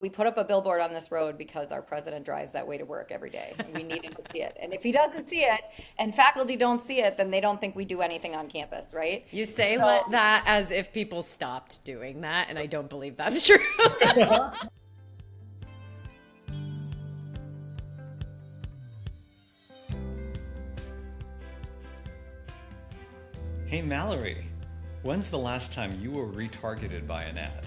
we put up a billboard on this road because our president drives that way to work every day. And we need him to see it. And if he doesn't see it and faculty don't see it, then they don't think we do anything on campus, right? You say So, that as if people stopped doing that, and I don't believe that's true. Hey Mallory, when's the last time you were retargeted by an ad?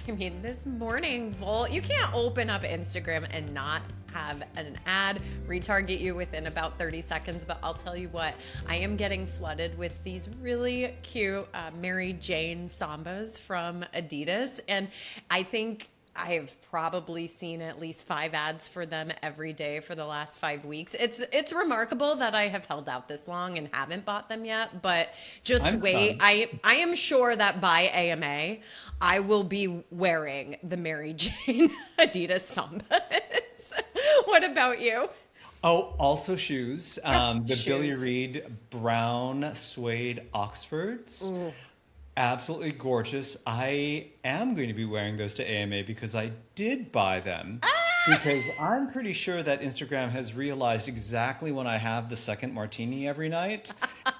I mean, this morning, Volt, you can't open up Instagram and not have an ad retarget you within about 30 seconds. But I'll tell you what, I am getting flooded with these really cute Mary Jane Sambas from Adidas. And I think I've probably seen at least 5 ads for them every day for the last 5 weeks. It's remarkable that I have held out this long and haven't bought them yet, but just I'm wait. done. I am sure that by AMA, I will be wearing the Mary Jane Adidas Sambas. What about you? Oh, also shoes. The Billy Shoes. Reed brown suede Oxfords. Absolutely gorgeous. I am going to be wearing those to AMA because I did buy them. Because I'm pretty sure that Instagram has realized exactly when I have the second martini every night.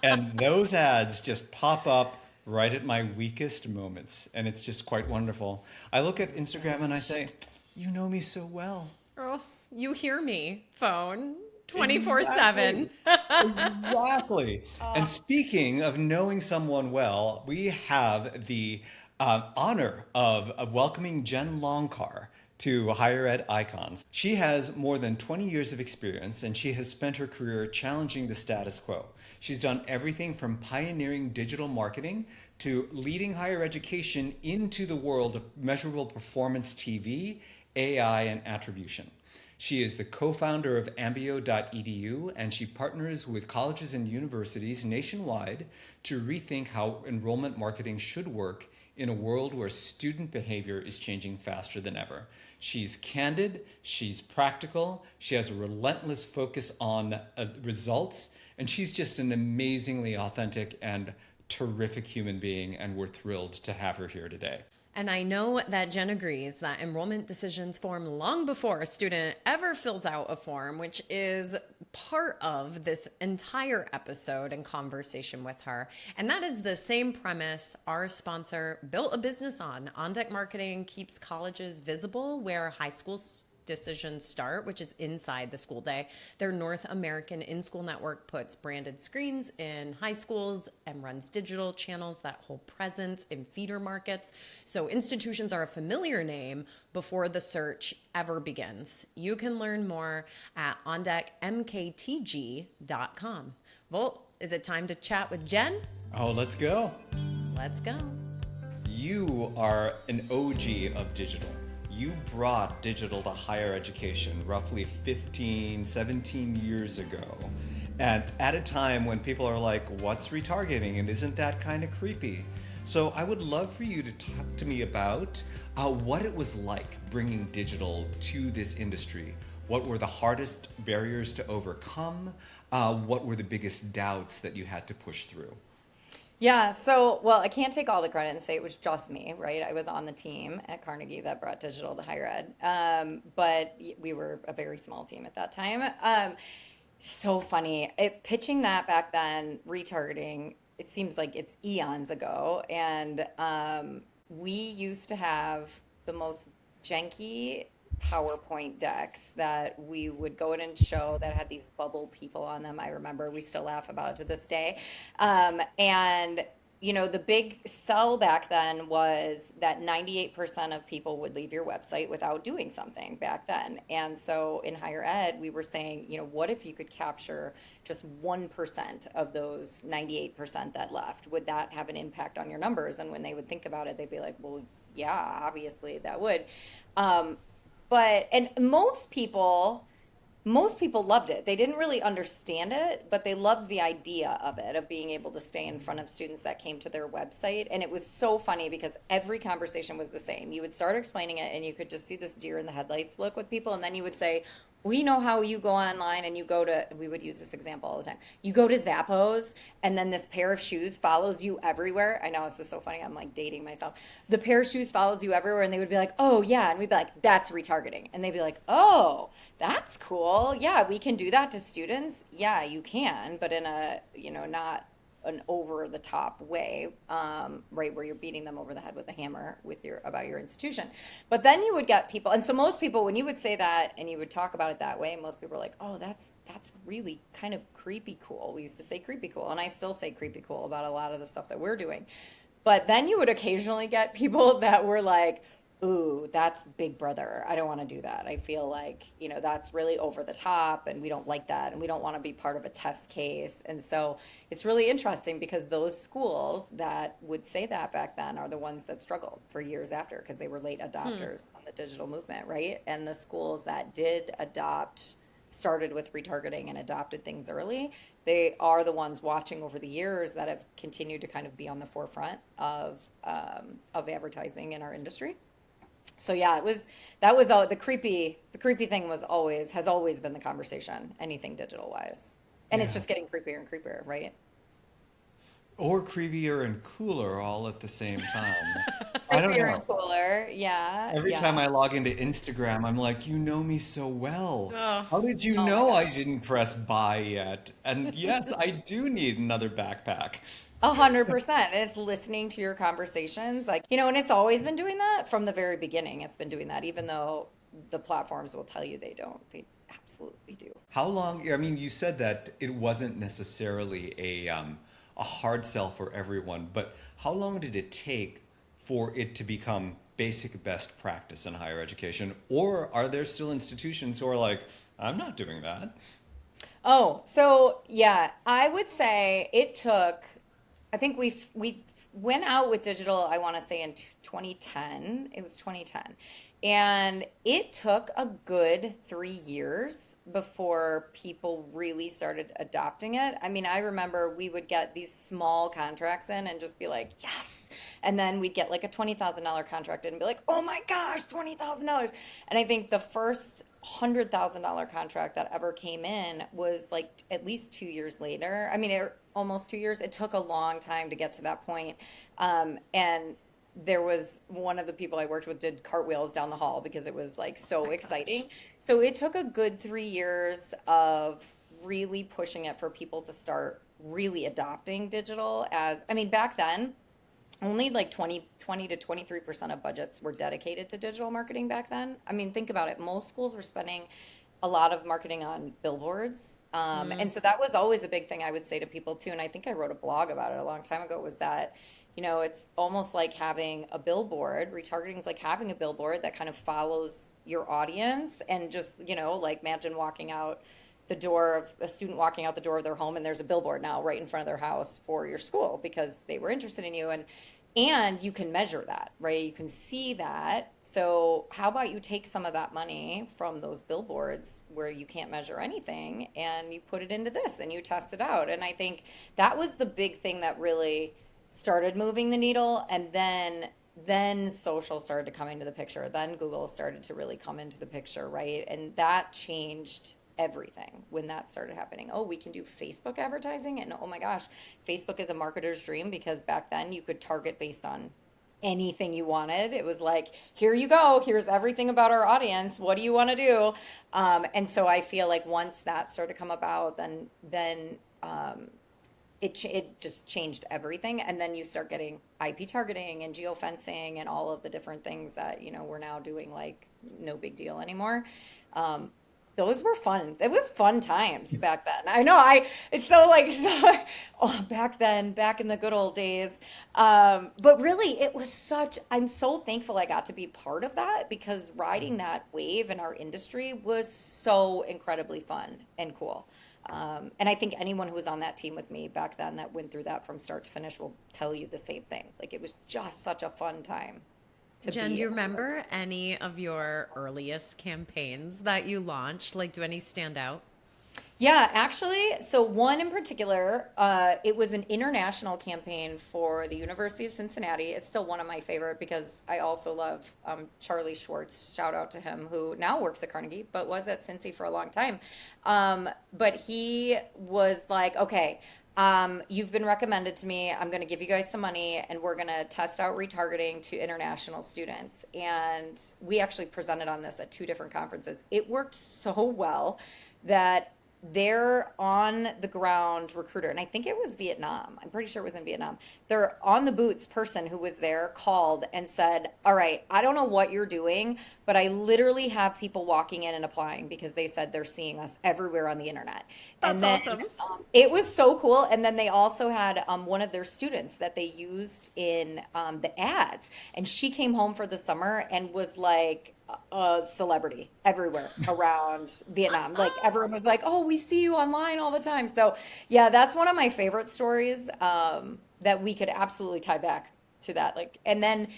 And those ads just pop up right at my weakest moments. And it's just quite wonderful. I look at Instagram and I say, you know me so well. Oh, you hear me, phone 24/7. Exactly. And speaking of knowing someone well, we have the honor of welcoming Jen Lonchar to Higher Ed Icons. She has more than 20 years of experience and she has spent her career challenging the status quo. She's done everything from pioneering digital marketing to leading higher education into the world of measurable performance TV, AI, and attribution. She is the co-founder of AmbioEdu, and she partners with colleges and universities nationwide to rethink how enrollment marketing should work in a world where student behavior is changing faster than ever. She's candid, she's practical, she has a relentless focus on results, and she's just an amazingly authentic and terrific human being, and we're thrilled to have her here today. And I know that Jen agrees that enrollment decisions form long before a student ever fills out a form, which is part of this entire episode and conversation with her. And that is the same premise our sponsor built a business on. On Deck Marketing keeps colleges visible where high school decisions start, which is inside the school day. Their North American in-school network puts branded screens in high schools and runs digital channels that hold presence in feeder markets. So institutions are a familiar name before the search ever begins. You can learn more at ondeckmktg.com. Volt, is it time to chat with Jen? Oh, let's go. Let's go. You are an OG of digital. You brought digital to higher education roughly 15, 17 years ago. And at a time when people are like, what's retargeting? And isn't that kind of creepy? So I would love for you to talk to me about what it was like bringing digital to this industry. What were the hardest barriers to overcome? What were the biggest doubts that you had to push through? yeah, so, well, I can't take all the credit and say it was just me, right? I was on the team at Carnegie that brought digital to higher ed. But we were a very small team at that time. So funny. Pitching that back then, retargeting, it seems like it's eons ago. And we used to have the most janky PowerPoint decks that we would go in and show that had these bubble people on them. I remember we still laugh about it to this day. And you know, the big sell back then was that 98% of people would leave your website without doing something back then. And so in higher ed, we were saying, you know, what if you could capture just 1% of those 98% that left? Would that have an impact on your numbers? And when they would think about it, they'd be like, well, yeah, obviously that would. And most people most people loved it. They didn't really understand it, but they loved the idea of it, of being able to stay in front of students that came to their website. And it was so funny because every conversation was the same. You would start explaining it and you could just see this deer in the headlights look with people. And then you would say, we know how you go online and you go to, we would use this example all the time. You go to Zappos and then this pair of shoes follows you everywhere. I know this is so funny. I'm like dating myself. The pair of shoes follows you everywhere and they would be like, oh yeah. And we'd be like, that's retargeting. And they'd be like, oh, that's cool. Yeah, we can do that to students. Yeah, you can, but in a, not an over the top way, right, where you're beating them over the head with a hammer with about your institution. But then you would get people, and so most people, when you would say that and you would talk about it that way, most people were like, oh, that's really kind of creepy cool. We used to say creepy cool, and I still say creepy cool about a lot of the stuff that we're doing. But then you would occasionally get people that were like, ooh, that's Big Brother. I don't want to do that. I feel like, that's really over the top and we don't like that and we don't want to be part of a test case. And so it's really interesting because those schools that would say that back then are the ones that struggled for years after because they were late adopters on the digital movement, right? And the schools that did adopt, started with retargeting and adopted things early, they are the ones watching over the years that have continued to kind of be on the forefront of advertising in our industry. So yeah, that was all the creepy thing has always been the conversation, anything digital wise. And it's Yeah. just getting creepier and creepier, right? Or creepier and cooler all at the same time. I don't Creepier know. and cooler. Yeah, Every time yeah. I log into Instagram, I'm like, you know me so well. Oh, How did you Oh my know I gosh. didn't press buy yet? And yes, I do need another backpack. 100%. And it's listening to your conversations. Like, and it's always been doing that from the very beginning. It's been doing that, even though the platforms will tell you they don't. They absolutely do. How long? I mean, you said that it wasn't necessarily a hard sell for everyone, but how long did it take for it to become basic best practice in higher education? Or are there still institutions who are like, I'm not doing that? Oh, so yeah, I would say it took, I think we went out with digital, I want to say in 2010. It was 2010. And it took a good 3 years before people really started adopting it. I mean, I remember we would get these small contracts in and just be like, yes. And then we'd get like a $20,000 contract in and be like, oh my gosh, $20,000. And I think the first $100,000 contract that ever came in was like at least 2 years later. I mean, almost 2 years. It took a long time to get to that point. And there was one of the people I worked with did cartwheels down the hall because it was like so my exciting. gosh. So it took a good 3 years of really pushing it for people to start really adopting digital as, I mean, back then, only like 20 to 23% of budgets were dedicated to digital marketing back then. I mean, think about it. Most schools were spending a lot of marketing on billboards. And so that was always a big thing I would say to people too. And I think I wrote a blog about it a long time ago was that, it's almost like having a billboard. Retargeting is like having a billboard that kind of follows your audience and just, like imagine walking out the door of a student walking out the door of their home and there's a billboard now right in front of their house for your school because they were interested in you and you can measure that, right? You can see that. So how about you take some of that money from those billboards where you can't measure anything and you put it into this and you test it out. And I think that was the big thing that really started moving the needle. And then social started to come into the picture. Then Google started to really come into the picture, right? And that changed everything when that started happening. Oh, we can do Facebook advertising. And oh my gosh, Facebook is a marketer's dream because back then you could target based on anything you wanted. It was like, here you go. Here's everything about our audience. What do you want to do? And so I feel like once that started to come about, then it just changed everything. And then you start getting IP targeting and geofencing and all of the different things that, we're now doing like no big deal anymore. Those were fun. It was fun times back then. I know it's so like, oh, back then, back in the good old days. But really it was I'm so thankful I got to be part of that because riding that wave in our industry was so incredibly fun and cool. And I think anyone who was on that team with me back then that went through that from start to finish will tell you the same thing. Like it was just such a fun time to Jen, do be. you remember any of your earliest campaigns that you launched? Like, do any stand out? Yeah, actually, so one in particular, it was an international campaign for the University of Cincinnati. It's still one of my favorite because I also love Charlie Schwartz. Shout out to him, who now works at Carnegie, but was at Cincy for a long time. But he was like, okay, you've been recommended to me. I'm going to give you guys some money and we're going to test out retargeting to international students. And we actually presented on this at two different conferences. It worked so well that their on the ground recruiter, and I think it was Vietnam. I'm pretty sure it was in Vietnam. Their on the boots person who was there called and said, all right, I don't know what you're doing, but I literally have people walking in and applying because they said they're seeing us everywhere on the internet. And That's then awesome. it was so cool. And then they also had one of their students that they used in the ads. And she came home for the summer and was like a celebrity everywhere around Vietnam. Like everyone was like, "Oh, we see you online all the time." So yeah, that's one of my favorite stories that we could absolutely tie back to that. Like, and then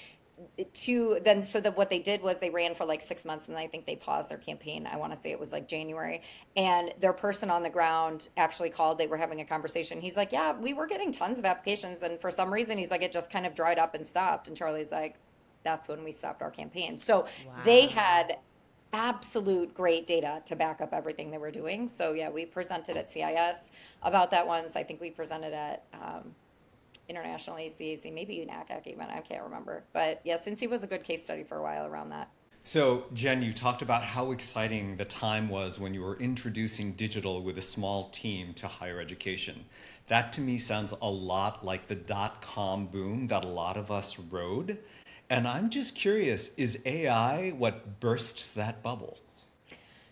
so that what they did was they ran for like 6 months, and I think they paused their campaign. I want to say it was like January, and their person on the ground actually called. They were having a conversation. He's like, "Yeah, we were getting tons of applications, and for some reason, he's like, it just kind of dried up and stopped." And Charlie's like, that's when we stopped our campaign. So they had absolute great data to back up everything they were doing. So yeah, we presented at CIS about that once. I think we presented at International ACAC, maybe NACAC even. I can't remember. But yeah, Cincy was a good case study for a while around that. So, Jen, you talked about how exciting the time was when you were introducing digital with a small team to higher education. That to me sounds a lot like the dot-com boom that a lot of us rode. And I'm just curious, is AI what bursts that bubble?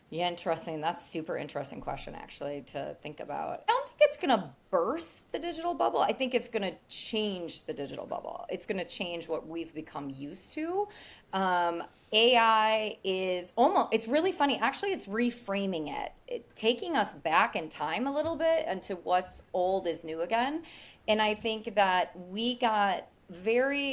Yeah, interesting. That's super interesting question actually to think about. I don't think it's going to burst the digital bubble. I think it's going to change the digital bubble. It's going to change what we've become used to. AI is almost, it's really funny. Actually, it's reframing taking us back in time a little bit into what's old is new again. And I think that we got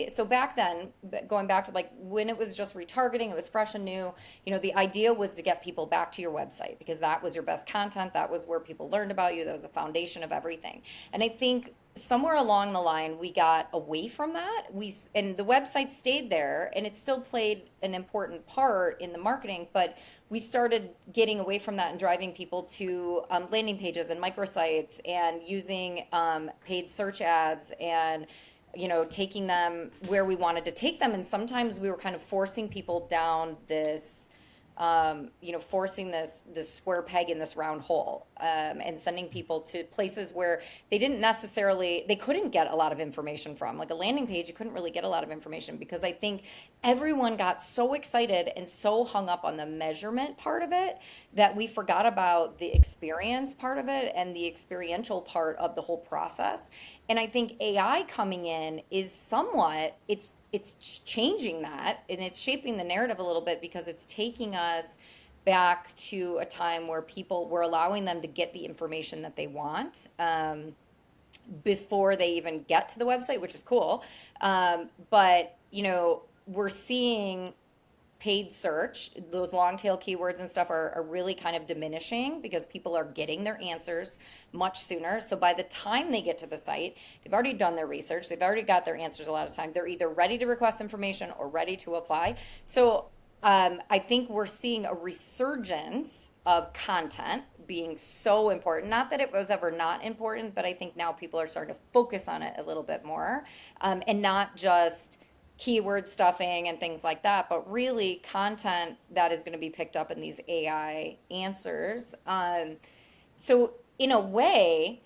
so back then, going back to like when it was just retargeting, it was fresh and new. The idea was to get people back to your website because that was your best content. That was where people learned about you. That was the foundation of everything. And I think somewhere along the line, we got away from that. And the website stayed there and it still played an important part in the marketing, but we started getting away from that and driving people to landing pages and microsites and using paid search ads and taking them where we wanted to take them. And sometimes we were kind of forcing people down this, forcing this square peg in this round hole, and sending people to places where they couldn't get a lot of information from. Like a landing page, you couldn't really get a lot of information because I think everyone got so excited and so hung up on the measurement part of it that we forgot about the experience part of it and the experiential part of the whole process. And I think AI coming in is it's changing that and it's shaping the narrative a little bit because it's taking us back to a time where people were allowing them to get the information that they want before they even get to the website, which is cool. But we're seeing paid search, those long tail keywords and stuff are really kind of diminishing because people are getting their answers much sooner. So by the time they get to the site, they've already done their research. They've already got their answers a lot of time. They're either ready to request information or ready to apply. So I think we're seeing a resurgence of content being so important. Not that it was ever not important, but I think now people are starting to focus on it a little bit more, and not just keyword stuffing and things like that, but really content that is going to be picked up in these AI answers. So in a way,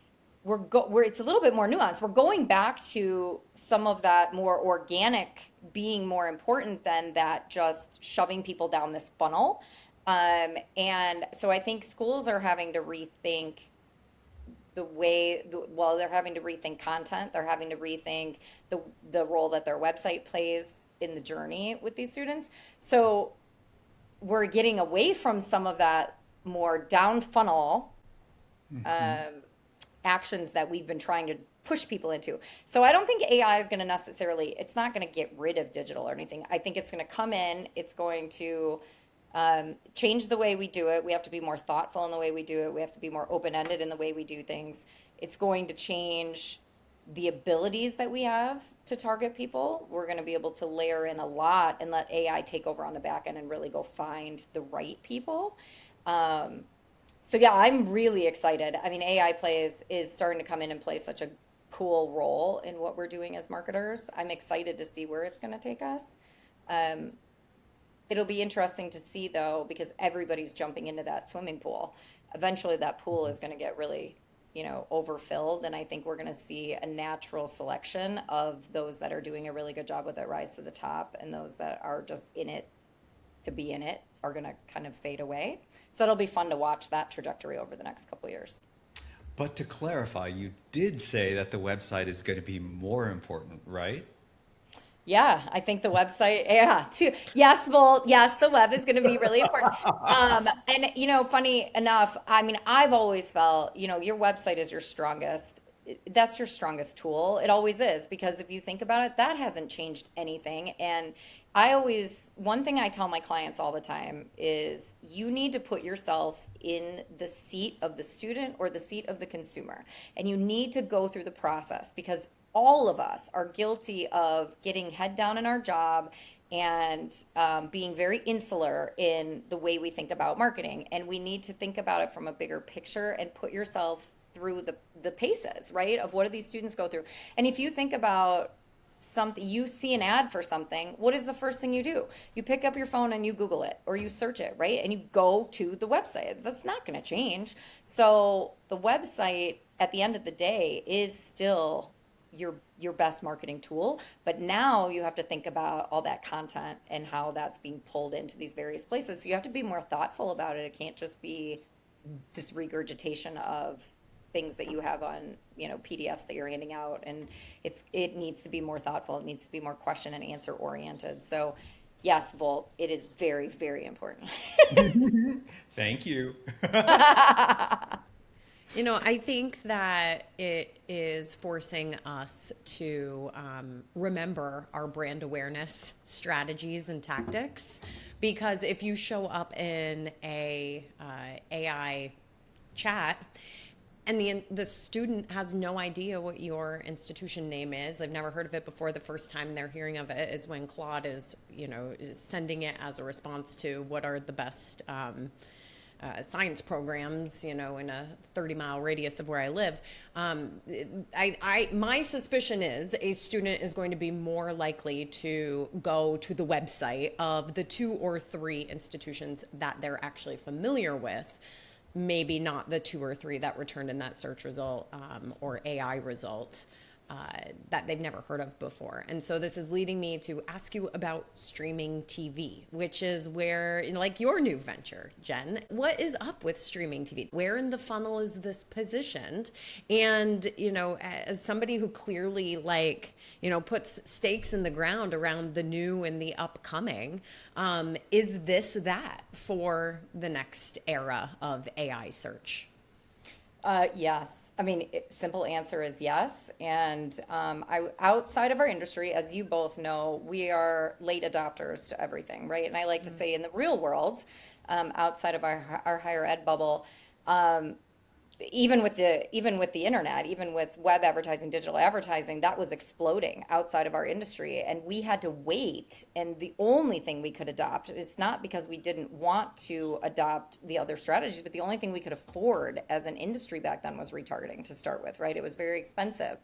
it's a little bit more nuanced. We're going back to some of that more organic being more important than that just shoving people down this funnel. And so I think schools are having to rethink they're having to rethink content. They're having to rethink the role that their website plays in the journey with these students. So we're getting away from some of that more down funnel actions that we've been trying to push people into. So I don't think AI is going to necessarily, it's not going to get rid of digital or anything. I think it's going to come in, it's going to change the way we do it. We have to be more thoughtful in the way we do it. We have to be more open-ended in the way we do things. It's going to change the abilities that we have to target people. We're going to be able to layer in a lot and let AI take over on the back end and really go find the right people. So yeah, I'm really excited. I mean, AI is starting to come in and play such a cool role in what we're doing as marketers. I'm excited to see where it's going to take us. It'll be interesting to see though, because everybody's jumping into that swimming pool. Eventually that pool is going to get really, overfilled. And I think we're going to see a natural selection of those that are doing a really good job with it rise to the top, and those that are just in it to be in it are going to kind of fade away. So it'll be fun to watch that trajectory over the next couple of years. But to clarify, you did say that the website is going to be more important, right? Yeah, I think the website, yeah, too. Yes, Volt, yes, the web is going to be really important. And funny enough, I mean, I've always felt, your website is your strongest. That's your strongest tool. It always is, because if you think about it, that hasn't changed anything. And one thing I tell my clients all the time is you need to put yourself in the seat of the student or the seat of the consumer. And you need to go through the process, because all of us are guilty of getting head down in our job and being very insular in the way we think about marketing. And we need to think about it from a bigger picture and put yourself through the paces, right? Of what do these students go through? And if you think about something, you see an ad for something, what is the first thing you do? You pick up your phone and you Google it, or you search it, right? And you go to the website. That's not going to change. So the website at the end of the day is still your best marketing tool. But now you have to think about all that content and how that's being pulled into these various places. So you have to be more thoughtful about it. It can't just be this regurgitation of things that you have on, PDFs that you're handing out. And it needs to be more thoughtful. It needs to be more question and answer oriented. So yes, Volt, it is very, very important. Thank you. I think that it is forcing us to remember our brand awareness strategies and tactics, because if you show up in a AI chat and the student has no idea what your institution name is, they've never heard of it before, the first time they're hearing of it is when Claude is sending it as a response to what are the best science programs, in a 30-mile radius of where I live. My suspicion is a student is going to be more likely to go to the website of the 2 or 3 institutions that they're actually familiar with, maybe not the 2 or 3 that returned in that search result or AI result that they've never heard of before. And so this is leading me to ask you about streaming TV, which is where, like your new venture, Jen, what is up with streaming TV? Where in the funnel is this positioned? And, as somebody who clearly puts stakes in the ground around the new and the upcoming, is this that for the next era of AI search? Yes. I mean, simple answer is yes. And outside of our industry, as you both know, we are late adopters to everything, right? And I like to say in the real world, outside of our higher ed bubble, even with the internet, even with web advertising, digital advertising, that was exploding outside of our industry, and we had to wait. And the only thing we could adopt, it's not because we didn't want to adopt the other strategies, but the only thing we could afford as an industry back then was retargeting to start with, right? It was very expensive.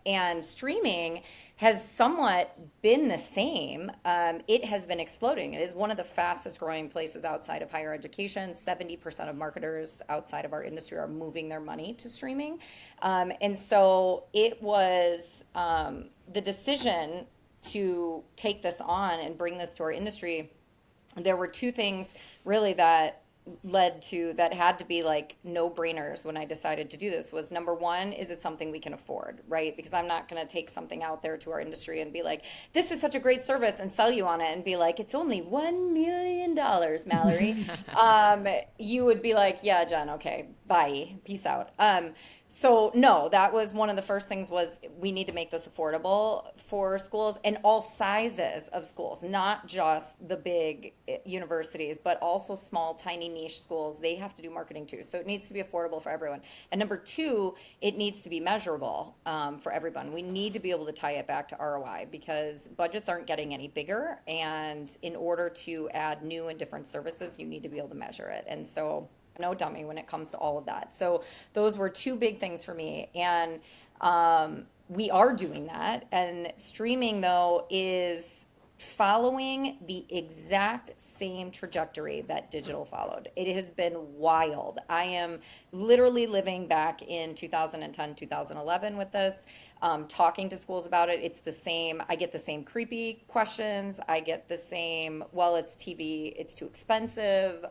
And streaming has somewhat been the same. It has been exploding. It is one of the fastest growing places outside of higher education. 70% of marketers outside of our industry are moving their money to streaming. And so it was the decision to take this on and bring this to our industry. There were 2 things really that had to be like no-brainers when I decided to do this. Was number 1, is it something we can afford, right? Because I'm not going to take something out there to our industry and be like, this is such a great service, and sell you on it and be like, it's only $1 million, Mallory. You would be like, yeah, Jen, okay, Bye. Peace out. So no, that was one of the first things was we need to make this affordable for schools and all sizes of schools, not just the big universities, but also small, tiny niche schools. They have to do marketing too. So it needs to be affordable for everyone. And number two, it needs to be measurable for everyone. We need to be able to tie it back to ROI because budgets aren't getting any bigger. And in order to add new and different services, you need to be able to measure it. And so no dummy when it comes to all of that. So those were two big things for me. And we are doing that. And streaming, though, is following the exact same trajectory that digital followed. It has been wild. I am literally living back in 2010, 2011 with this, talking to schools about it. It's the same. I get the same creepy questions. I get the same, well, it's TV, it's too expensive.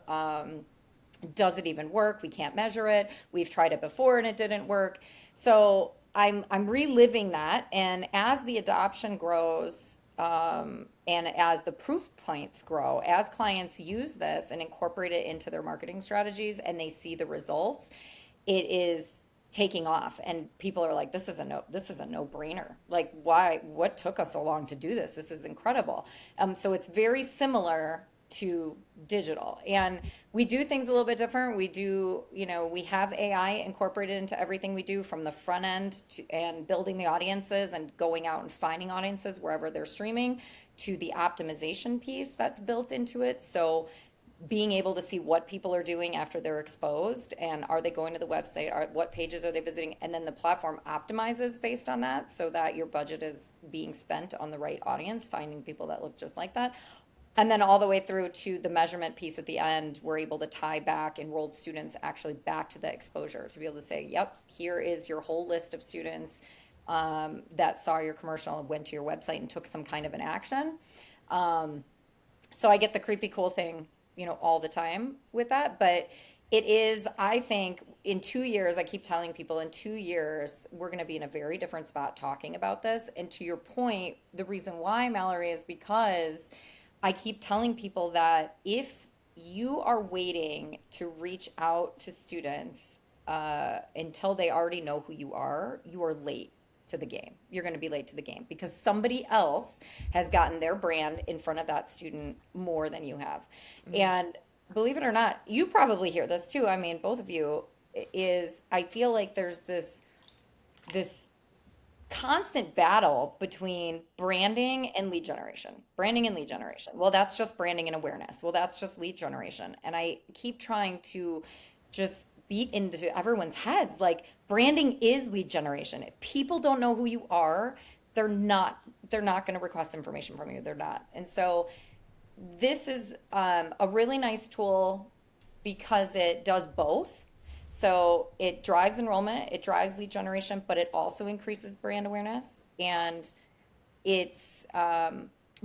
Does it even work? We can't measure it. We've tried it before and it didn't work. So I'm reliving that. And as the adoption grows, and as the proof points grow, as clients use this and incorporate it into their marketing strategies and they see the results, it is taking off. And people are like, this is a no-brainer. Like, why, what took us so long to do this? This is incredible. So it's very similar to digital. And we do things a little bit different. We do, we have AI incorporated into everything we do from the front end and building the audiences and going out and finding audiences wherever they're streaming to the optimization piece that's built into it. So being able to see what people are doing after they're exposed and are they going to the website, what pages are they visiting, and then the platform optimizes based on that so that your budget is being spent on the right audience, finding people that look just like that. And then all the way through to the measurement piece at the end, we're able to tie back enrolled students actually back to the exposure to be able to say, yep, here is your whole list of students that saw your commercial and went to your website and took some kind of an action. So I get the creepy cool thing, all the time with that. But it is, I think, in 2 years, I keep telling people in 2 years, we're going to be in a very different spot talking about this. And to your point, the reason why, Mallory, is because I keep telling people that if you are waiting to reach out to students until they already know who you are late to the game. You're going to be late to the game because somebody else has gotten their brand in front of that student more than you have. Mm-hmm. And believe it or not, you probably hear this too. I mean, both of you I feel like there's this constant battle between branding and lead generation. Branding and lead generation. Well, that's just branding and awareness. Well, that's just lead generation. And I keep trying to just beat into everyone's heads like branding is lead generation. If people don't know who you are, they're not going to request information from you. They're not. And so this is a really nice tool because it does both. So it drives enrollment, it drives lead generation, but it also increases brand awareness, and it's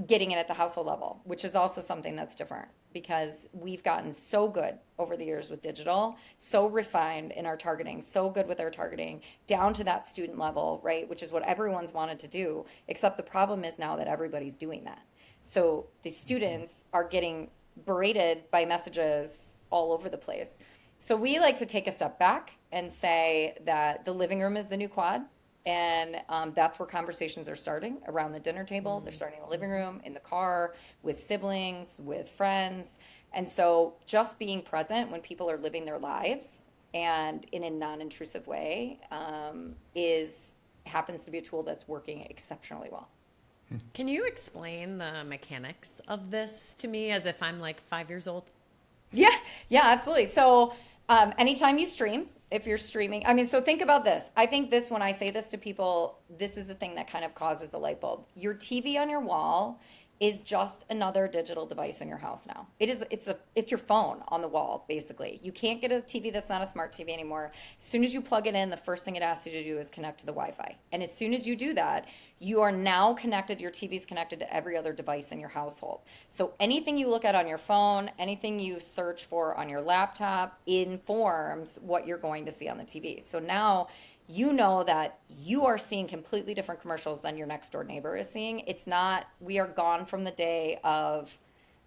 getting it at the household level, which is also something that's different because we've gotten so good over the years with digital, so refined in our targeting, so good with our targeting down to that student level, right? Which is what everyone's wanted to do, except the problem is now that everybody's doing that. So the students are getting berated by messages all over the place. So we like to take a step back and say that the living room is the new quad. And that's where conversations are starting around the dinner table. They're starting in the living room, in the car, with siblings, with friends. And so just being present when people are living their lives and in a non-intrusive way happens to be a tool that's working exceptionally well. Can you explain the mechanics of this to me as if I'm like 5 years old? Yeah, absolutely. So anytime you stream, if you're streaming, so think about this. I think when I say this to people, this is the thing that kind of causes the light bulb. Your TV on your wall is just another digital device in your house now. It's your phone on the wall, basically. You can't get a TV that's not a smart TV anymore. As soon as you plug it in, the first thing it asks you to do is connect to the Wi-Fi. And as soon as you do that, you are now connected, your TV's connected to every other device in your household. So anything you look at on your phone, anything you search for on your laptop informs what you're going to see on the TV. So now you know that you are seeing completely different commercials than your next door neighbor is seeing. We are gone from the day of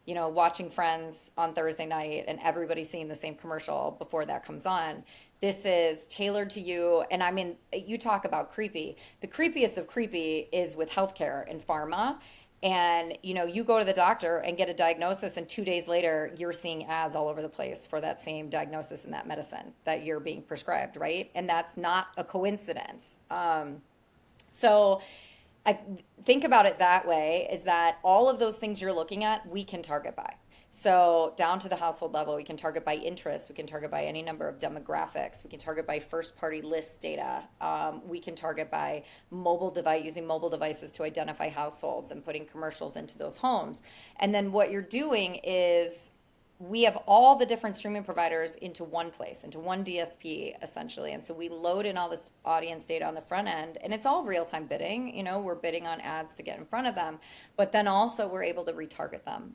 watching Friends on Thursday night and everybody seeing the same commercial before that comes on. This is tailored to you. And I mean, you talk about creepy. The creepiest of creepy is with healthcare and pharma. And you go to the doctor and get a diagnosis, and 2 days later, you're seeing ads all over the place for that same diagnosis and that medicine that you're being prescribed, right? And that's not a coincidence. So I think about it that way, is that all of those things you're looking at, we can target by. So down to the household level, we can target by interest. We can target by any number of demographics. We can target by first party list data. We can target by using mobile devices to identify households and putting commercials into those homes. And then what you're doing is we have all the different streaming providers into one place, into one DSP essentially. And so we load in all this audience data on the front end, and it's all real-time bidding. We're bidding on ads to get in front of them, but then also we're able to retarget them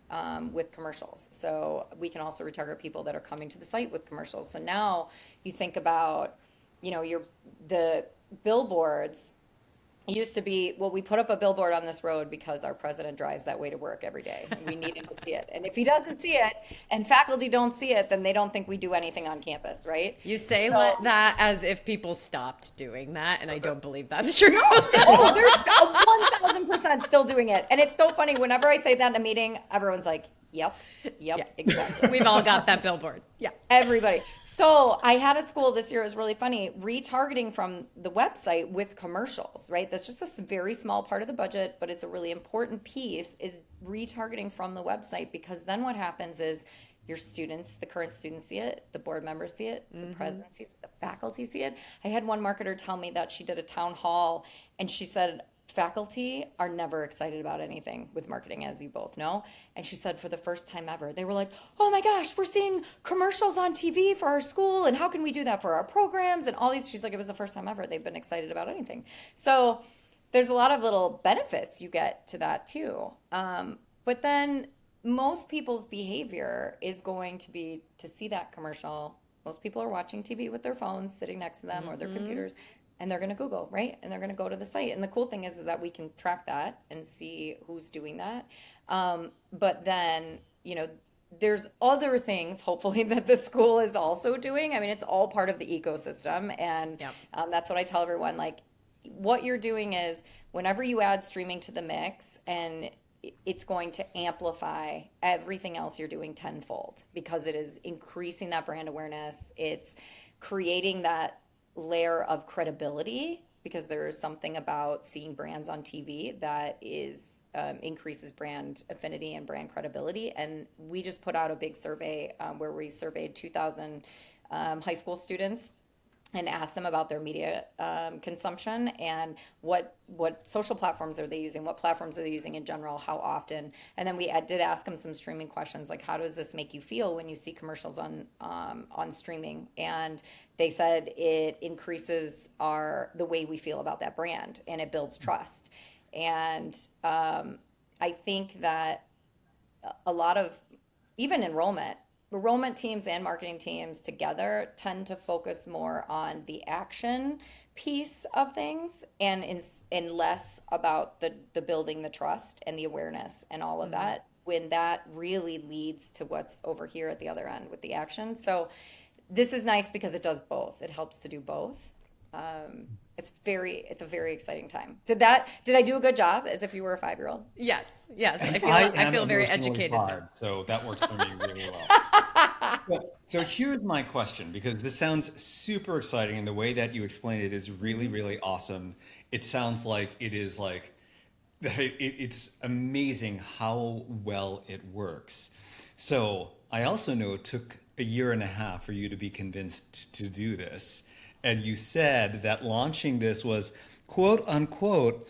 with commercials. So we can also retarget people that are coming to the site with commercials. So now you think about, the billboards. It used to be, well, we put up a billboard on this road because our president drives that way to work every day. And we need him to see it. And if he doesn't see it and faculty don't see it, then they don't think we do anything on campus, right? You say that as if people stopped doing that, and I don't believe that's true. Oh, they're 1,000% still doing it. And it's so funny. Whenever I say that in a meeting, everyone's like, yep, exactly. We've all got that billboard. Yeah. Everybody. So I had a school this year, it was really funny, retargeting from the website with commercials, right? That's just a very small part of the budget, but it's a really important piece, is retargeting from the website, because then what happens is your students, the current students see it, the board members see it, the president sees it, the faculty see it. I had one marketer tell me that she did a town hall and she said, faculty are never excited about anything with marketing, as you both know. And she said, for the first time ever, they were like, oh my gosh, we're seeing commercials on TV for our school, and how can we do that for our programs and all these. She's like, it was the first time ever they've been excited about anything. So there's a lot of little benefits you get to that too. But then most people's behavior is going to be to see that commercial. Most people are watching TV with their phones sitting next to them or their computers. And they're going to Google, right? And they're going to go to the site. And the cool thing is that we can track that and see who's doing that. But then, there's other things, hopefully, that the school is also doing. I mean, it's all part of the ecosystem. And that's what I tell everyone. Like, what you're doing is whenever you add streaming to the mix, and it's going to amplify everything else you're doing tenfold, because it is increasing that brand awareness. It's creating that layer of credibility, because there is something about seeing brands on TV that is increases brand affinity and brand credibility. And we just put out a big survey where we surveyed 2,000 high school students and asked them about their media consumption and what social platforms are they using, what platforms are they using in general, how often. And then we did ask them some streaming questions, like, how does this make you feel when you see commercials on streaming? And they said it increases the way we feel about that brand, and it builds trust. And I think that a lot of, even enrollment teams and marketing teams together tend to focus more on the action piece of things and less about the building the trust and the awareness and all of that, when that really leads to what's over here at the other end with the action. So this is nice because it does both. It helps to do both. It's a very exciting time. Did I do a good job, as if you were a 5-year-old? Yes. I feel very educated. So that works for me really well. So here's my question, because this sounds super exciting, and the way that you explain it is really, really awesome. It sounds like it is like, it's amazing how well it works. So I also know it took a year and a half for you to be convinced to do this. And you said that launching this was, quote unquote,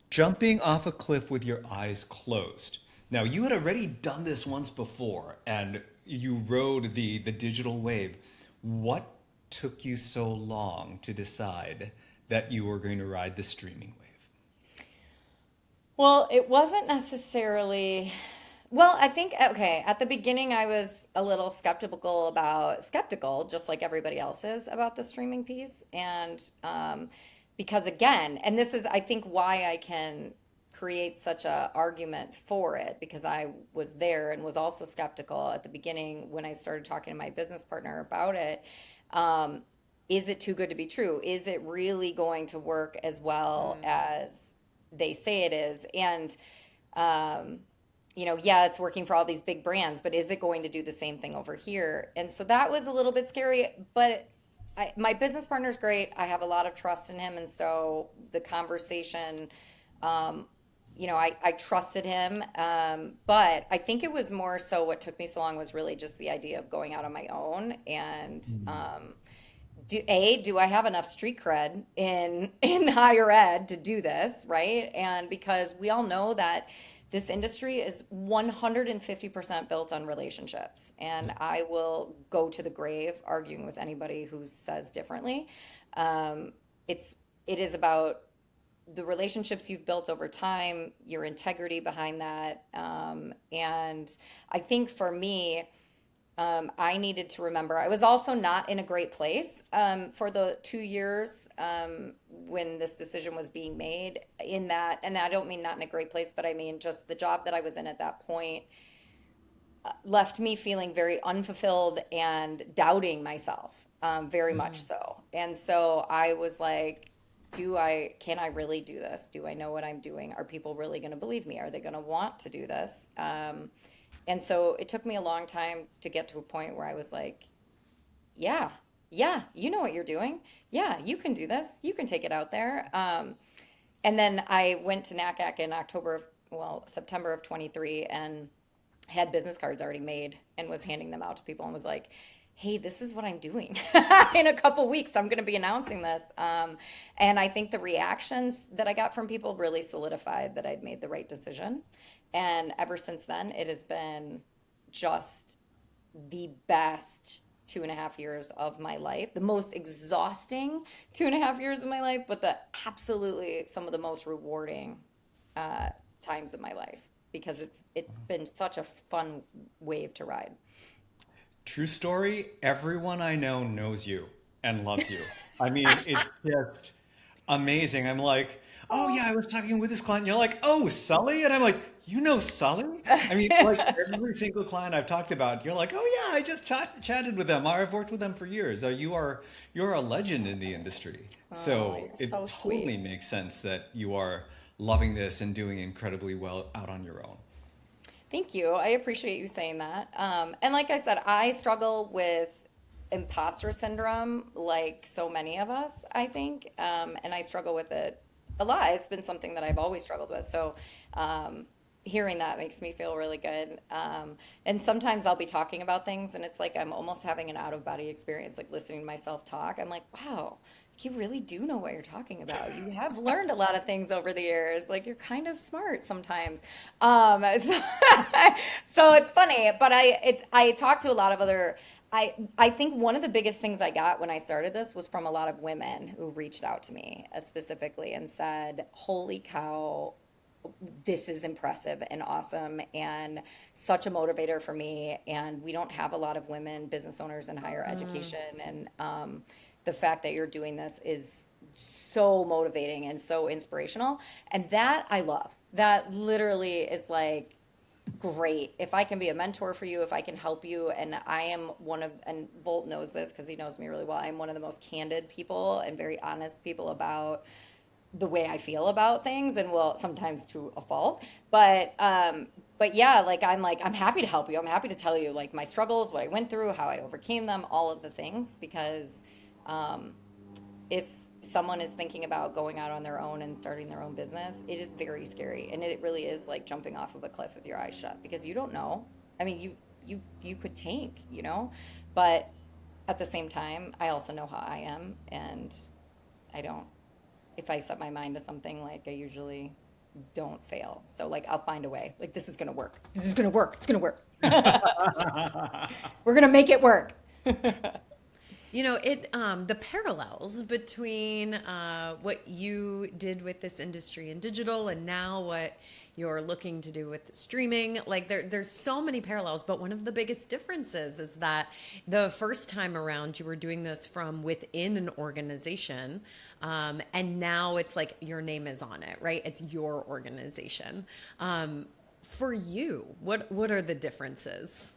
jumping off a cliff with your eyes closed. Now, you had already done this once before, and you rode the digital wave. What took you so long to decide that you were going to ride the streaming wave? Well, it wasn't necessarily... Well, I think, okay, at the beginning I was a little skeptical, just like everybody else is, about the streaming piece. And because again, and this is, I think, why I can create such a argument for it because I was there and was also skeptical at the beginning when I started talking to my business partner about it. Um, is it too good to be true? Is it really going to work as well as they say it is? And um, yeah, it's working for all these big brands, but is it going to do the same thing over here? And so that was a little bit scary, but my business partner's great. I have a lot of trust in him. And so the conversation, um, I trusted him. But I think it was more so what took me so long was really just the idea of going out on my own and, do I have enough street cred in higher ed to do this, right? And because we all know that this industry is 150% built on relationships, and I will go to the grave arguing with anybody who says differently. Um, it is about the relationships you've built over time, your integrity behind that, and I think for me, I needed to remember I was also not in a great place for the 2 years when this decision was being made. In that, and I don't mean not in a great place, but I mean just the job that I was in at that point left me feeling very unfulfilled and doubting myself, very much so. And so I was like, can I really do this? Do I know what I'm doing? Are people really going to believe me? Are they going to want to do this? And so it took me a long time to get to a point where I was like, yeah, yeah, you know what you're doing. Yeah, you can do this. You can take it out there. And then I went to NACAC in September of 23 and had business cards already made and was handing them out to people and was like, hey, this is what I'm doing. In a couple weeks, I'm going to be announcing this. And I think the reactions that I got from people really solidified that I'd made the right decision. And ever since then, it has been just the best 2.5 years of my life, the most exhausting 2.5 years of my life, but absolutely some of the most rewarding times of my life because it's been such a fun wave to ride. True story. Everyone I know knows you and loves you. I mean, it's just amazing. I'm like, oh yeah, I was talking with this client. You're like, oh, Sully? And I'm like, you know Sully? I mean, like every single client I've talked about, you're like, oh yeah, I just chatted with them. I've worked with them for years. You're a legend in the industry. Oh, So you're it so totally sweet. makes sense that you are loving this and doing incredibly well out on your own. Thank you. I appreciate you saying that. And like I said, I struggle with imposter syndrome, like so many of us, I think. And I struggle with it a lot. It's been something that I've always struggled with. So hearing that makes me feel really good. And sometimes I'll be talking about things and it's like I'm almost having an out of body experience, like listening to myself talk. I'm like, wow, you really do know what you're talking about. You have learned a lot of things over the years. Like you're kind of smart sometimes. So, so it's funny, but I talked to a lot of other. I think one of the biggest things I got when I started this was from a lot of women who reached out to me specifically and said, "Holy cow, this is impressive and awesome and such a motivator for me." And we don't have a lot of women business owners in higher education. And the fact that you're doing this is so motivating and so inspirational. And that I love. That literally is like, great. If I can be a mentor for you, if I can help you, and I am and Volt knows this because he knows me really well, I'm one of the most candid people and very honest people about the way I feel about things, and well, sometimes to a fault. But yeah, I'm happy to help you. I'm happy to tell you like my struggles, what I went through, how I overcame them, all of the things, because if someone is thinking about going out on their own and starting their own business, it is very scary, and it really is like jumping off of a cliff with your eyes shut because you don't know. I mean, you could tank, but at the same time, I also know how I am, and I don't. If I set my mind to something, like I usually don't fail. So like I'll find a way. Like this is gonna work. This is gonna work. It's gonna work. We're gonna make it work. The parallels between what you did with this industry in digital and now what you're looking to do with streaming. Like there's so many parallels, but one of the biggest differences is that the first time around you were doing this from within an organization, and now it's like your name is on it, right? It's your organization. For you, what are the differences?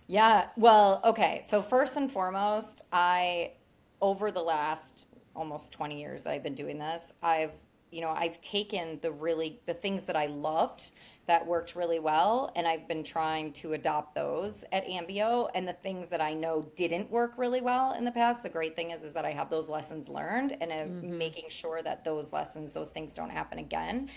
Yeah, well, okay. So first and foremost, over the last almost 20 years that I've been doing this, I've taken the things that I loved that worked really well, and I've been trying to adopt those at Ambio, and the things that I know didn't work really well in the past. The great thing is that I have those lessons learned, and I'm making sure that those things don't happen again.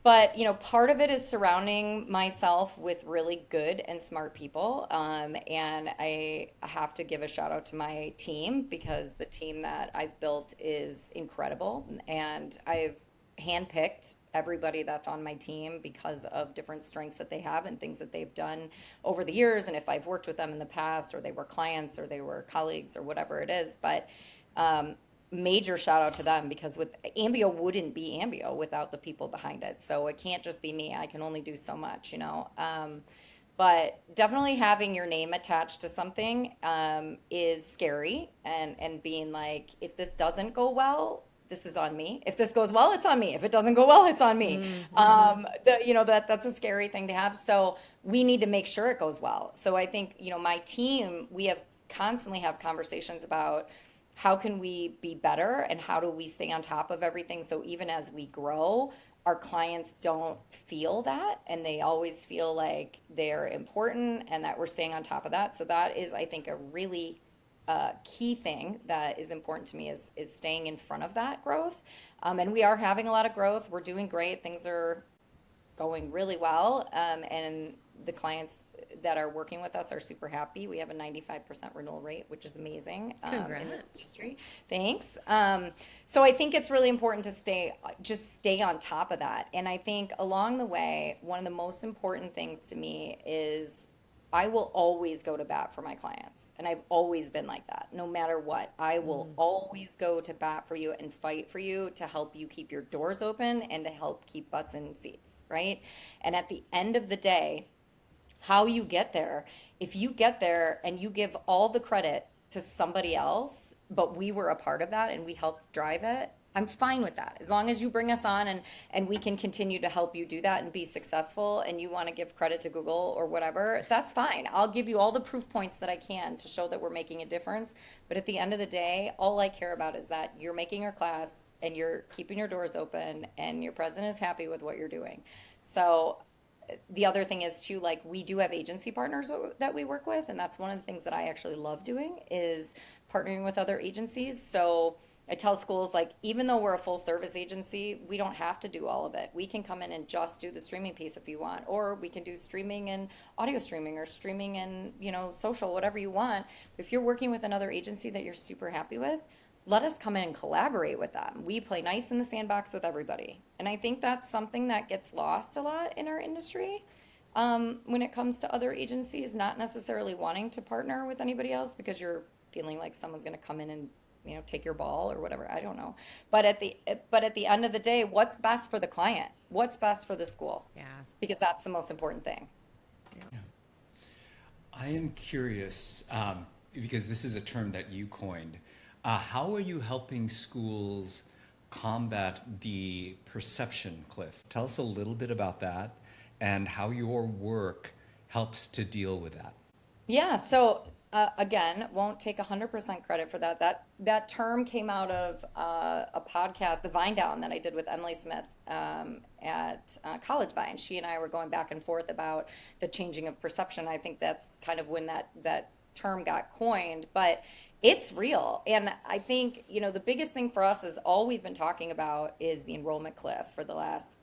But part of it is surrounding myself with really good and smart people. And I have to give a shout out to my team, because the team that I've built is incredible. And I've handpicked everybody that's on my team because of different strengths that they have and things that they've done over the years. And if I've worked with them in the past, or they were clients, or they were colleagues, or whatever it is. But major shout out to them, because with Ambio wouldn't be Ambio without the people behind it. So it can't just be me. I can only do so much. But definitely having your name attached to something is scary, and being like, if this doesn't go well, this is on me. If this goes well, it's on me. If it doesn't go well, it's on me. That's a scary thing to have. So we need to make sure it goes well. So I think, my team, we have constantly have conversations about how can we be better, and how do we stay on top of everything, so even as we grow, our clients don't feel that, and they always feel like they're important, and that we're staying on top of that. So that is, I think, a really key thing that is important to me, is staying in front of that growth. And we are having a lot of growth. We're doing great. Things are going really well. And the clients that are working with us are super happy. We have a 95% renewal rate, which is amazing in this industry. Thanks. So I think it's really important to stay on top of that. And I think along the way, one of the most important things to me is I will always go to bat for my clients. And I've always been like that. No matter what, I will always go to bat for you and fight for you to help you keep your doors open and to help keep butts in seats, right? And at the end of the day, how you get there, if you get there and you give all the credit to somebody else, but we were a part of that and we helped drive it, I'm fine with that. As long as you bring us on and we can continue to help you do that and be successful, and you want to give credit to Google or whatever, that's fine. I'll give you all the proof points that I can to show that we're making a difference. But at the end of the day, all I care about is that you're making your class and you're keeping your doors open and your president is happy with what you're doing. So the other thing is too, like, we do have agency partners that we work with, and that's one of the things that I actually love doing, is partnering with other agencies. So I tell schools, like, even though we're a full service agency, we don't have to do all of it. We can come in and just do the streaming piece if you want, or we can do streaming and audio streaming, or streaming and, social, whatever you want. But if you're working with another agency that you're super happy with, let us come in and collaborate with them. We play nice in the sandbox with everybody. And I think that's something that gets lost a lot in our industry, when it comes to other agencies not necessarily wanting to partner with anybody else because you're feeling like someone's going to come in and take your ball or whatever. I don't know. But at the end of the day, what's best for the client? What's best for the school? Yeah. Because that's the most important thing. Yeah. I am curious, because this is a term that you coined. How are you helping schools combat the perception cliff? Tell us a little bit about that and how your work helps to deal with that. Yeah. So again, won't take 100% credit for that. That term came out of a podcast, the Vine Down, that I did with Emily Smith at College Vine. She and I were going back and forth about the changing of perception. I think that's kind of when that term got coined, but it's real. And I think, the biggest thing for us is all we've been talking about is the enrollment cliff for the last,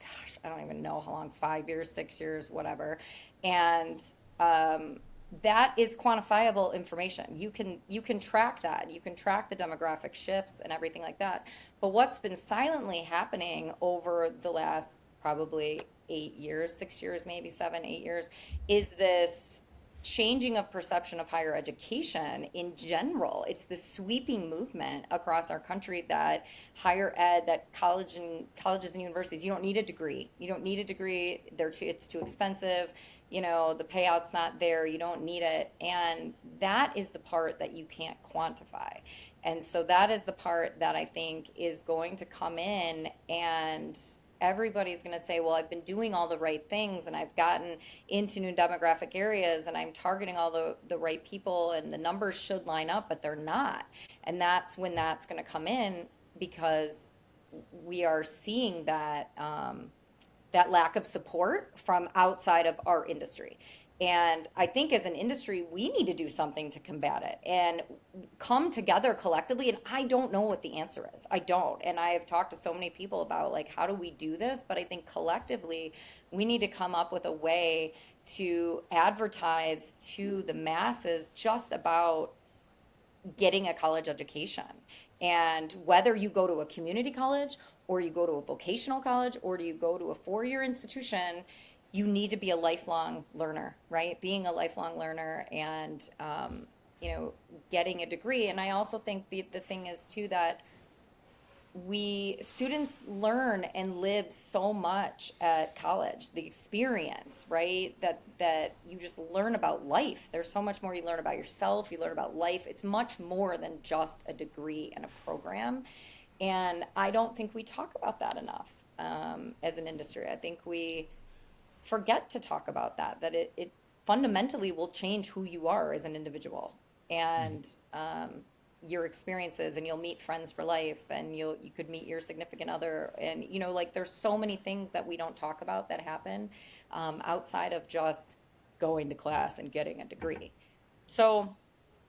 I don't even know how long, 5 years, 6 years, whatever. And that is quantifiable information. You can track that. You can track the demographic shifts and everything like that. But what's been silently happening over the last probably 8 years, 6 years, maybe 7, 8 years, is this changing of perception of higher education in general. It's the sweeping movement across our country that higher ed, that colleges and universities, you don't need a degree. You don't need a degree. It's too expensive. The payout's not there. You don't need it. And that is the part that you can't quantify. And so that is the part that I think is going to come in, and everybody's going to say, well, I've been doing all the right things and I've gotten into new demographic areas and I'm targeting all the right people and the numbers should line up, but they're not. And that's when that's going to come in, because we are seeing that that lack of support from outside of our industry. And I think as an industry, we need to do something to combat it and come together collectively. And I don't know what the answer is. I don't. And I have talked to so many people about, like, how do we do this? But I think collectively, we need to come up with a way to advertise to the masses just about getting a college education. And whether you go to a community college or you go to a vocational college or do you go to a four-year institution, you need to be a lifelong learner, right? Being a lifelong learner and, getting a degree. And I also think the thing is too that students learn and live so much at college, the experience, right? That you just learn about life. There's so much more you learn about yourself, you learn about life. It's much more than just a degree and a program. And I don't think we talk about that enough as an industry. I think we forget to talk about that it fundamentally will change who you are as an individual and your experiences, and you'll meet friends for life, and you could meet your significant other, and there's so many things that we don't talk about that happen outside of just going to class and getting a degree. So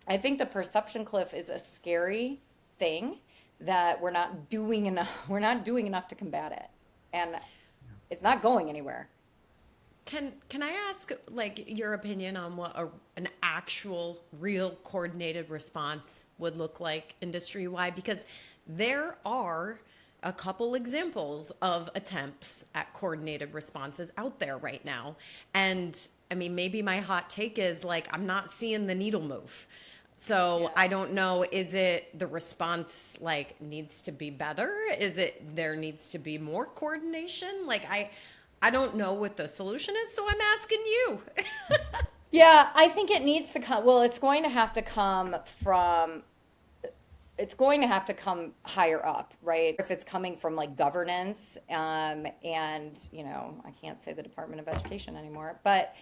I think the perception cliff is a scary thing that we're not doing enough to combat it, and it's not going anywhere. Can I ask, like, your opinion on what an actual, real coordinated response would look like industry-wide? Because there are a couple examples of attempts at coordinated responses out there right now. And I mean, maybe my hot take is, like, I'm not seeing the needle move. So I don't know, is it the response, like, needs to be better? Is it there needs to be more coordination? Like, I don't know what the solution is, so I'm asking you. Yeah, I think it needs to come. Well, it's going to have to come higher up, right? If it's coming from, like, governance, and I can't say the Department of Education anymore, but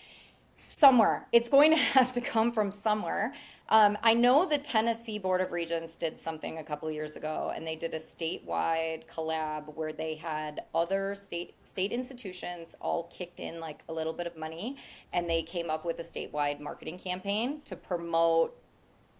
somewhere. It's going to have to come from somewhere. I know the Tennessee Board of Regents did something a couple of years ago, and they did a statewide collab where they had other state institutions all kicked in, like, a little bit of money, and they came up with a statewide marketing campaign to promote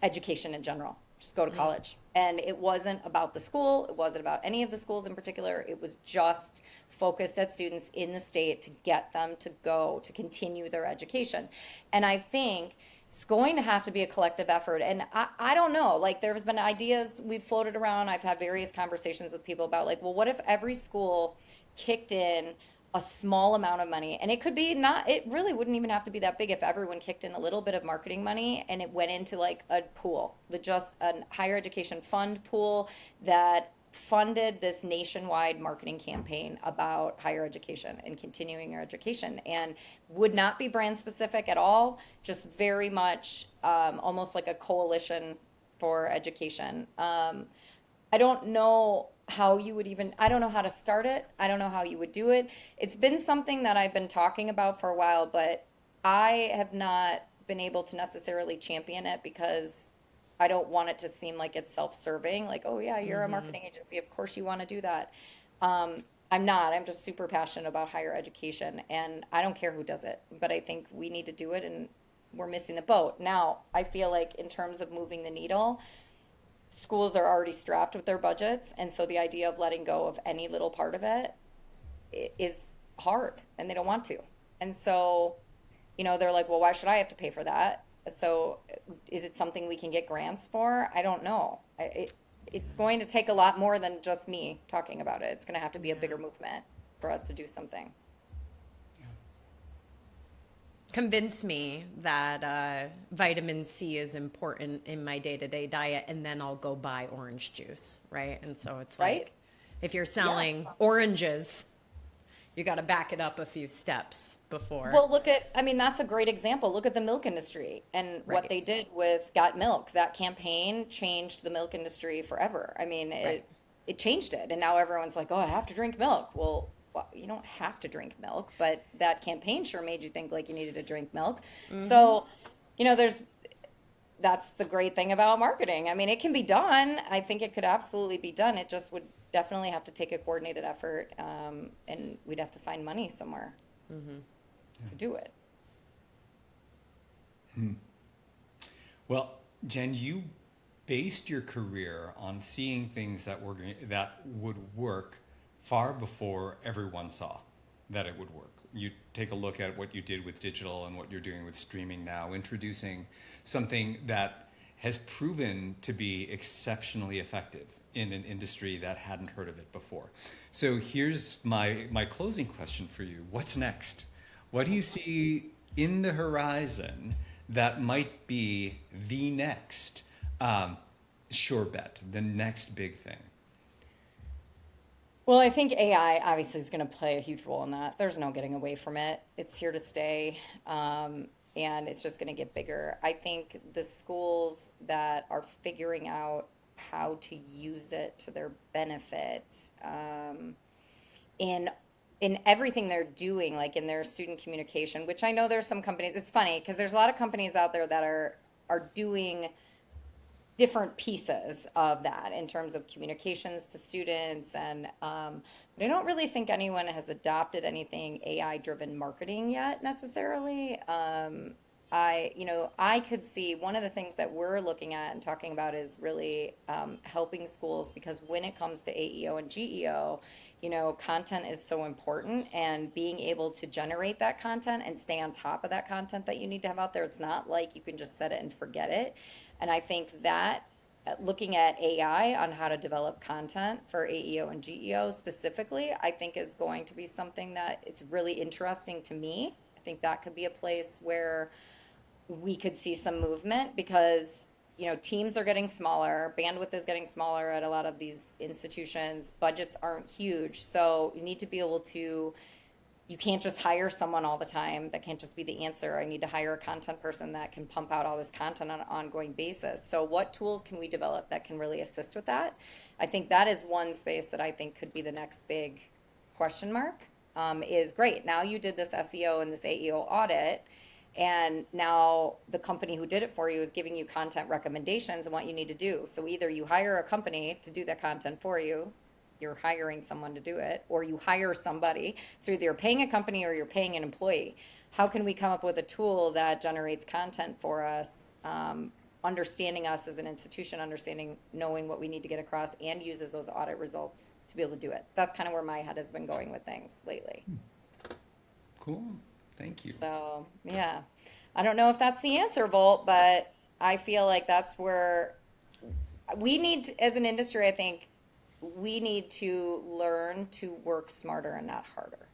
education in general. Just go to college. And it wasn't about the school. It wasn't about any of the schools in particular. It was just focused at students in the state to get them to go to continue their education. And I think it's going to have to be a collective effort. And I don't know, like, there's been ideas we've floated around. I've had various conversations with people about, like, well, what if every school kicked in a small amount of money, and it really wouldn't even have to be that big if everyone kicked in a little bit of marketing money and it went into, like, a pool, just a higher education fund pool that funded this nationwide marketing campaign about higher education and continuing your education, and would not be brand specific at all, just very much almost like a coalition for education. I don't know how you would I don't know how to start it. I don't know how you would do it. It's been something that I've been talking about for a while, but I have not been able to necessarily champion it because I don't want it to seem like it's self-serving. Like, oh yeah, you're a marketing agency. Of course you want to do that. I'm not. I'm just super passionate about higher education, and I don't care who does it, but I think we need to do it, and we're missing the boat. Now, I feel like in terms of moving the needle, schools are already strapped with their budgets, and so the idea of letting go of any little part of it is hard, and they don't want to. And so, they're like, well, why should I have to pay for that? So is it something we can get grants for? I don't know. It's going to take a lot more than just me talking about it. It's going to have to be a bigger movement for us to do something. Convince me that vitamin C is important in my day-to-day diet, and then I'll go buy orange juice, right? And so it's Right? like, if you're Yeah. selling oranges, you got to back it up a few steps before. Well, I mean, that's a great example. Look at the milk industry and what Right. they did with Got Milk. That campaign changed the milk industry forever. I mean, Right. it changed it. And now everyone's like, oh, I have to drink milk. Well, you don't have to drink milk, but that campaign sure made you think like you needed to drink milk. So, that's the great thing about marketing. I mean, it can be done. I think it could absolutely be done. It just would definitely have to take a coordinated effort, and we'd have to find money somewhere to do it. Well, Jen, you based your career on seeing things that that would work far before everyone saw that it would work. You take a look at what you did with digital and what you're doing with streaming now, introducing something that has proven to be exceptionally effective in an industry that hadn't heard of it before. So here's my closing question for you. What's next? What do you see in the horizon that might be the next sure bet, the next big thing? Well, I think AI obviously is going to play a huge role in that. There's no getting away from it. It's here to stay, and it's just going to get bigger. I think the schools that are figuring out how to use it to their benefit, in everything they're doing, like in their student communication, which I know there's some companies. It's funny because there's a lot of companies out there that are doing different pieces of that in terms of communications to students, and but I don't really think anyone has adopted anything AI driven marketing yet necessarily. I could see one of the things that we're looking at and talking about is really helping schools, because when it comes to AEO and GEO, content is so important, and being able to generate that content and stay on top of that content that you need to have out there. It's not like you can just set it and forget it. And I think that looking at AI on how to develop content for AEO and GEO specifically, I think is going to be something that it's really interesting to me. I think that could be a place where we could see some movement, because teams are getting smaller, bandwidth is getting smaller at a lot of these institutions, budgets aren't huge, so you need to be able to, you can't just hire someone all the time. That can't just be the answer. I need to hire a content person that can pump out all this content on an ongoing basis. So what tools can we develop that can really assist with that? I think that is one space that I think could be the next big question mark. Is great, now you did this SEO and this AEO audit, and now the company who did it for you is giving you content recommendations and what you need to do. So either you hire a company to do that content for you, you're hiring someone to do it, or you hire somebody. So either you're paying a company or you're paying an employee. How can we come up with a tool that generates content for us, understanding us as an institution, knowing what we need to get across, and uses those audit results to be able to do it? That's kind of where my head has been going with things lately. Cool. Thank you. So, yeah. I don't know if that's the answer, Volt, but I feel like that's where we need to, as an industry, I think we need to learn to work smarter and not harder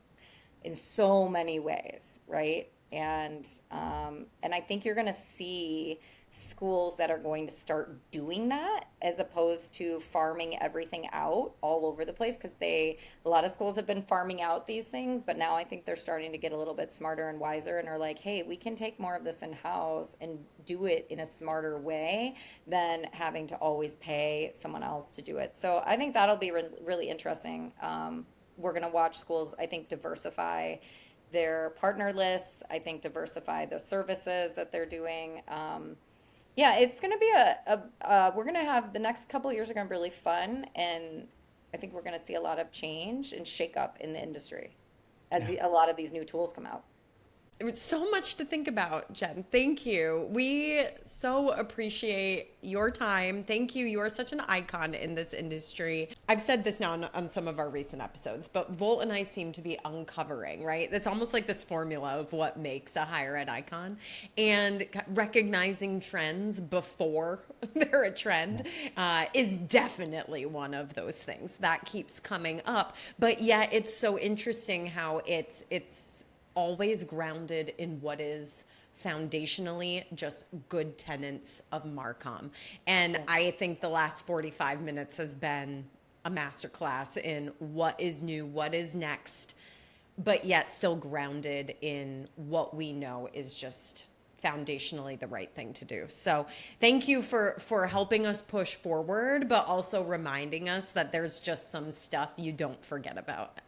in so many ways, right? And I think you're going to see schools that are going to start doing that, as opposed to farming everything out all over the place, because a lot of schools have been farming out these things, but now I think they're starting to get a little bit smarter and wiser, and are like, hey, we can take more of this in-house and do it in a smarter way than having to always pay someone else to do it. So I think that'll be really interesting. We're going to watch schools, I think, diversify their partner lists, I think diversify the services that they're doing. Yeah, it's going to be we're going to have, the next couple of years are going to be really fun, and I think we're going to see a lot of change and shake up in the industry as a lot of these new tools come out. It was so much to think about, Jen. Thank you. We so appreciate your time. Thank you. You are such an icon in this industry. I've said this now on some of our recent episodes, but Volt and I seem to be uncovering, right? It's almost like this formula of what makes a higher ed icon, and recognizing trends before they're a trend is definitely one of those things that keeps coming up. But yeah, it's so interesting how it's always grounded in what is foundationally just good tenets of Marcom. And I think the last 45 minutes has been a masterclass in what is new, what is next, but yet still grounded in what we know is just foundationally the right thing to do. So thank you for helping us push forward, but also reminding us that there's just some stuff you don't forget about.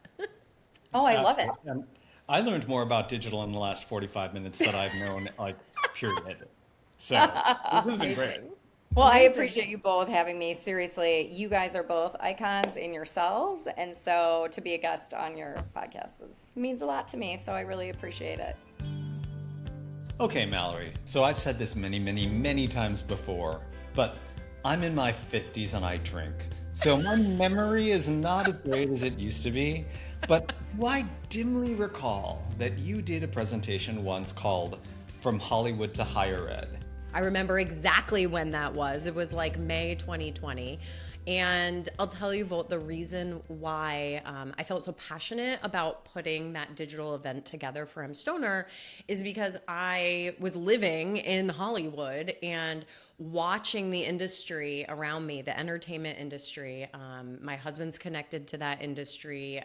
Oh, I love it. And I learned more about digital in the last 45 minutes that I've known, like, period. So this has been great. Well, I appreciate you both having me. Seriously, you guys are both icons in yourselves, and so to be a guest on your podcast means a lot to me. So I really appreciate it. Okay, Mallory. So I've said this many, many, many times before, but I'm in my 50s and I drink. So my memory is not as great as it used to be, but do I dimly recall that you did a presentation once called From Hollywood to Higher Ed. I remember exactly when that was. It was like May 2020. And I'll tell you, Volt, the reason why I felt so passionate about putting that digital event together for M. Stoner is because I was living in Hollywood and watching the industry around me, the entertainment industry. My husband's connected to that industry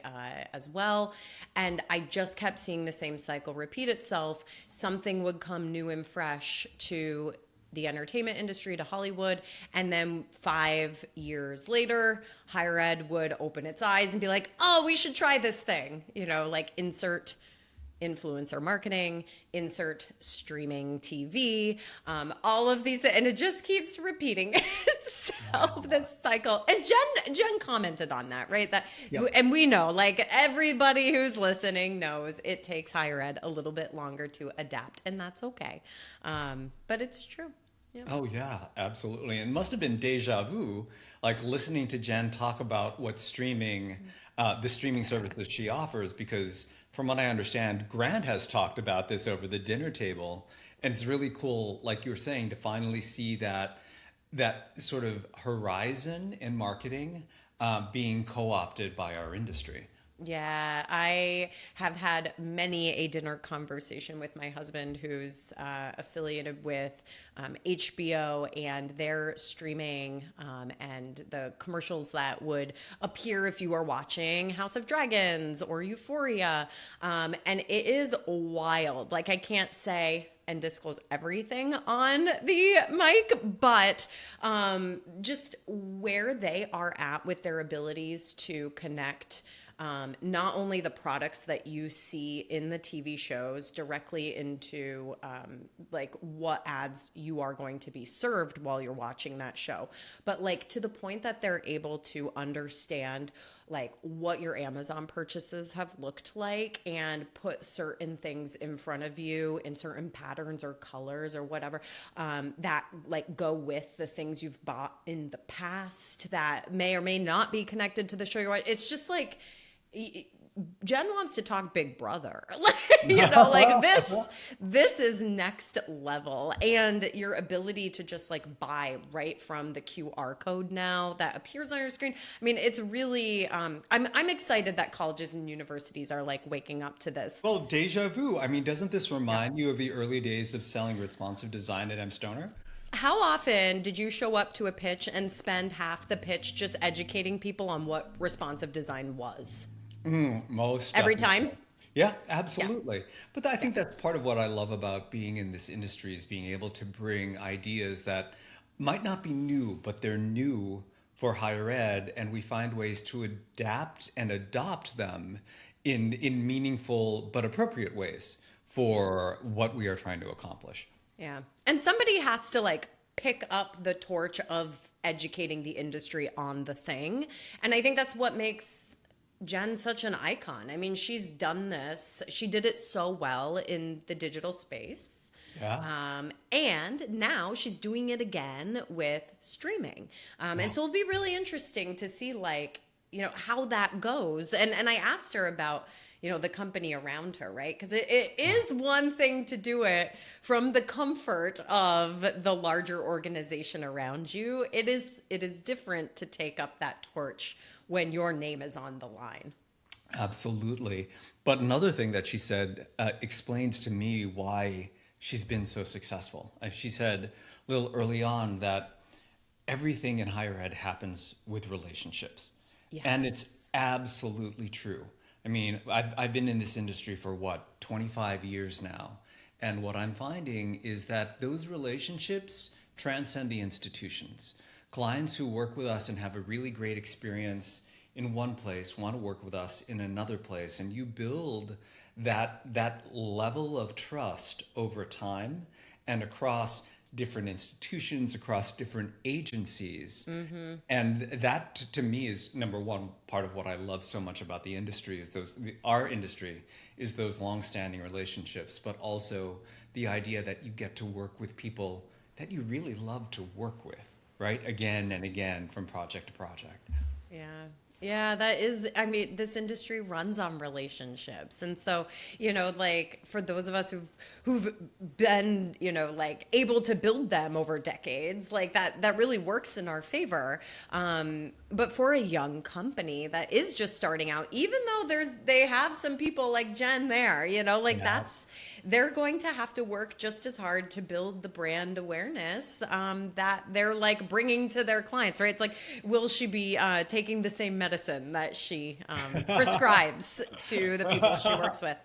as well. And I just kept seeing the same cycle repeat itself. Something would come new and fresh to the entertainment industry, to Hollywood, and then 5 years later, higher ed would open its eyes and be like, oh, we should try this thing, like insert influencer marketing, insert streaming TV, all of these, and it just keeps repeating itself, this cycle. And Jen commented on that, right? And we know, like, everybody who's listening knows it takes higher ed a little bit longer to adapt, and that's okay. But it's true. Yeah. Oh yeah, absolutely. And it must have been deja vu, like listening to Jen talk about what streaming, the streaming services she offers, because from what I understand, Grant has talked about this over the dinner table. And it's really cool, like you were saying, to finally see that sort of horizon in marketing being co-opted by our industry. Yeah, I have had many a dinner conversation with my husband who's affiliated with HBO and their streaming and the commercials that would appear if you were watching House of Dragons or Euphoria. And it is wild. Like, I can't say and disclose everything on the mic, but just where they are at with their abilities to connect not only the products that you see in the TV shows directly into like what ads you are going to be served while you're watching that show, but like to the point that they're able to understand like what your Amazon purchases have looked like and put certain things in front of you in certain patterns or colors or whatever that like go with the things you've bought in the past that may or may not be connected to the show you're watching. It's just like Jen wants to talk Big Brother, like this is next level, and your ability to just like buy right from the QR code now that appears on your screen. I mean, it's really, I'm excited that colleges and universities are like waking up to this. Well, deja vu. I mean, doesn't this remind you of the early days of selling responsive design at M. Stoner? How often did you show up to a pitch and spend half the pitch just educating people on what responsive design was? Most every definitely. time. Yeah, absolutely. Yeah. But I think that's part of what I love about being in this industry is being able to bring ideas that might not be new, but they're new for higher ed, and we find ways to adapt and adopt them in meaningful but appropriate ways for what we are trying to accomplish. Yeah. And somebody has to like pick up the torch of educating the industry on the thing. And I think that's what makes Jen's such an icon. I mean, she's done this. She did it so well in the digital space. Yeah. And now she's doing it again with streaming. And so it'll be really interesting to see like, how that goes. And I asked her about, the company around her, right? Because it is one thing to do it from the comfort of the larger organization around you. It is different to take up that torch when your name is on the line. Absolutely. But another thing that she said explains to me why she's been so successful. She said a little early on that everything in higher ed happens with relationships. And it's Yes. absolutely true. I mean, I've been in this industry for what, 25 years now. And what I'm finding is that those relationships transcend the institutions. Clients who work with us and have a really great experience in one place want to work with us in another place. And you build that level of trust over time and across different institutions, across different agencies. And that to me is number one part of what I love so much about the industry is our industry is those long-standing relationships, but also the idea that you get to work with people that you really love to work with, right? Again and again from project to project. Yeah. Yeah, that is, I mean, this industry runs on relationships. And so, like for those of us who've been, able to build them over decades, like that really works in our favor. But for a young company that is just starting out, even though they have some people like Jen there, Yeah. they're going to have to work just as hard to build the brand awareness that they're like bringing to their clients, right? It's like, will she be taking the same medicine that she prescribes to the people she works with?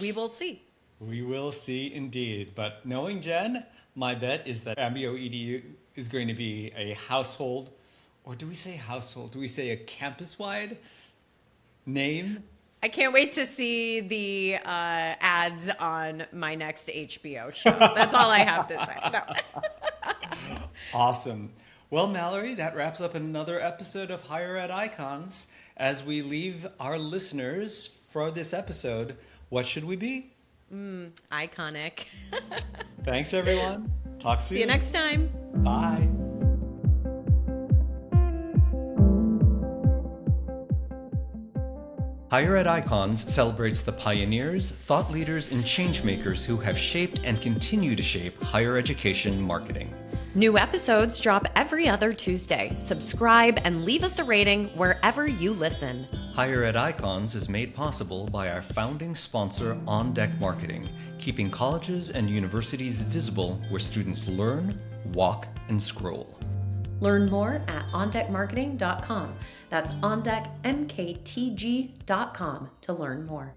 We will see. We will see indeed. But knowing Jen, my bet is that AmbioEdu is going to be a household, or do we say household? Do we say a campus-wide name? I can't wait to see the ads on my next HBO show. That's all I have to say. No. Awesome. Well, Mallory, that wraps up another episode of Higher Ed Icons. As we leave our listeners for this episode, what should we be? Iconic. Thanks, everyone. Talk soon. See you next time. Bye. Higher Ed Icons celebrates the pioneers, thought leaders, and changemakers who have shaped and continue to shape higher education marketing. New episodes drop every other Tuesday. Subscribe and leave us a rating wherever you listen. Higher Ed Icons is made possible by our founding sponsor, On Deck Marketing, keeping colleges and universities visible where students learn, walk, and scroll. Learn more at ondeckmarketing.com. That's ondeckmktg.com to learn more.